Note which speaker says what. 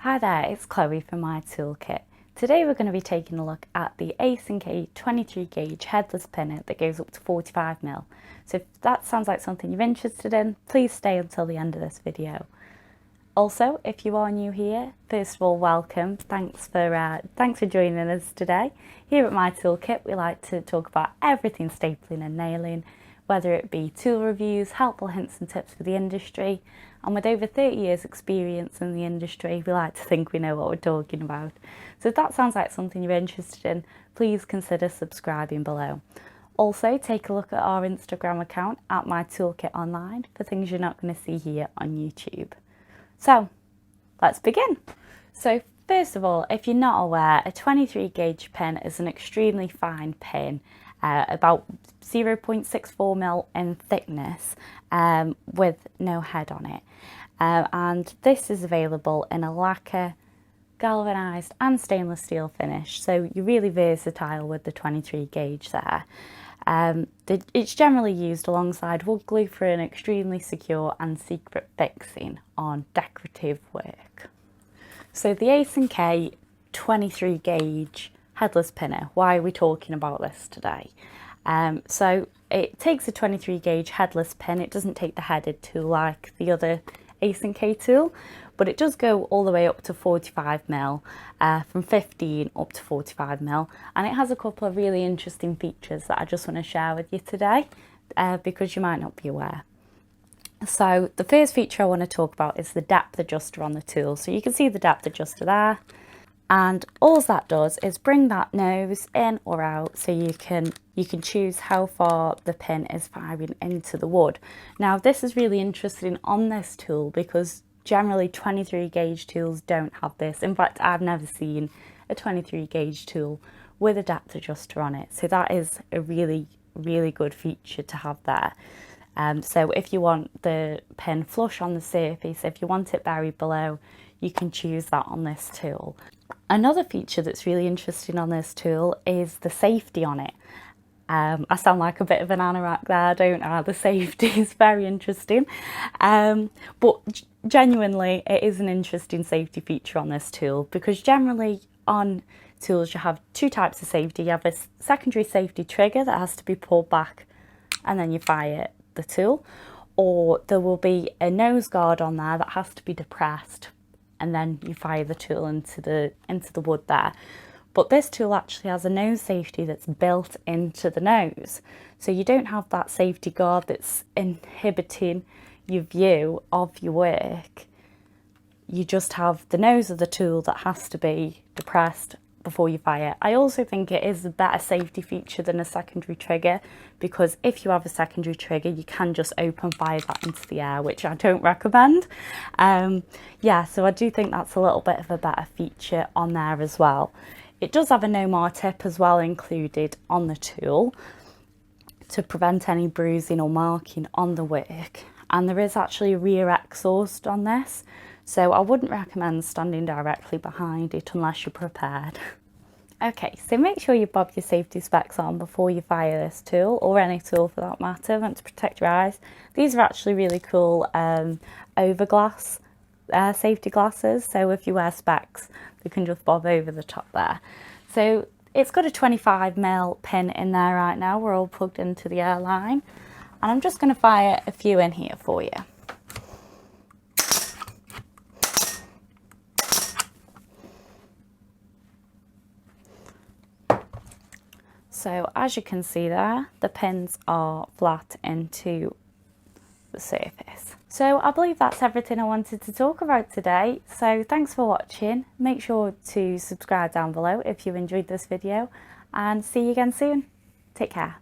Speaker 1: Hi there, it's Chloe from MyToolkit. Today we're going to be taking a look at the ace&k 23 gauge headless pinner that goes up to 45mm. So if that sounds like something you're interested in, please stay until the end of this video. Also, if you are new here, first of all, welcome. Thanks for joining us today. Here at MyToolkit, we like to talk about everything stapling and nailing, whether it be tool reviews, helpful hints and tips for the industry. And with over 30 years experience in the industry, we like to think we know what we're talking about. So if that sounds like something you're interested in, please consider subscribing below. Also, take a look at our Instagram account at MyToolkit Online for things you're not going to see here on YouTube. So let's begin. So first of all, if you're not aware, a 23 gauge pin is an extremely fine pin, about 0.64mm in thickness, with no head on it. And this is available in a lacquer, galvanised and stainless steel finish, so you're really versatile with the 23 gauge there. It's generally used alongside wood glue for an extremely secure and secret fixing on decorative work. So the ace&k 23 gauge headless pinner, why are we talking about this today? So it takes a 23 gauge headless pin. It doesn't take the headed tool like the other ace&k tool, but it does go all the way up to 45mm, from 15 up to 45mm, and it has a couple of really interesting features that I just want to share with you today, because you might not be aware. So the first feature I want to talk about is the depth adjuster on the tool. So you can see the depth adjuster there, and all that does is bring that nose in or out, so you can choose how far the pin is firing into the wood. Now this is really interesting on this tool because generally 23 gauge tools don't have this. In fact, I've never seen a 23 gauge tool with a depth adjuster on it, so that is a really good feature to have there. So if you want the pin flush on the surface, if you want it buried below, you can choose that on this tool. Another feature that's really interesting on this tool is the safety on it. I sound like a bit of an anorak there, don't I? The safety is very interesting. But genuinely, it is an interesting safety feature on this tool, because generally on tools you have two types of safety. You have a secondary safety trigger that has to be pulled back and then you fire the tool, or there will be a nose guard on there that has to be depressed and then you fire the tool into the wood there. But this tool actually has a nose safety that's built into the nose, so you don't have that safety guard that's inhibiting your view of your work. You just have the nose of the tool that has to be depressed before you fire. I also think it is a better safety feature than a secondary trigger, because if you have a secondary trigger you can just open fire that into the air, which I don't recommend. Yeah, so I do think that's a little bit of a better feature on there as well. It does have a no mar tip as well included on the tool to prevent any bruising or marking on the work, and there is actually a rear exhaust on this, so I wouldn't recommend standing directly behind it unless you're prepared. Okay, so make sure you bob your safety specs on before you fire this tool, or any tool for that matter, meant to protect your eyes. These are actually really cool overglass safety glasses, so if you wear specs you can just bob over the top there. So it's got a 25mm pin in there right now. We're all plugged into the airline, and I'm just going to fire a few in here for you. So as you can see there, the pins are flat into the surface. So I believe that's everything I wanted to talk about today. So thanks for watching. Make sure to subscribe down below if you enjoyed this video, and see you again soon. Take care.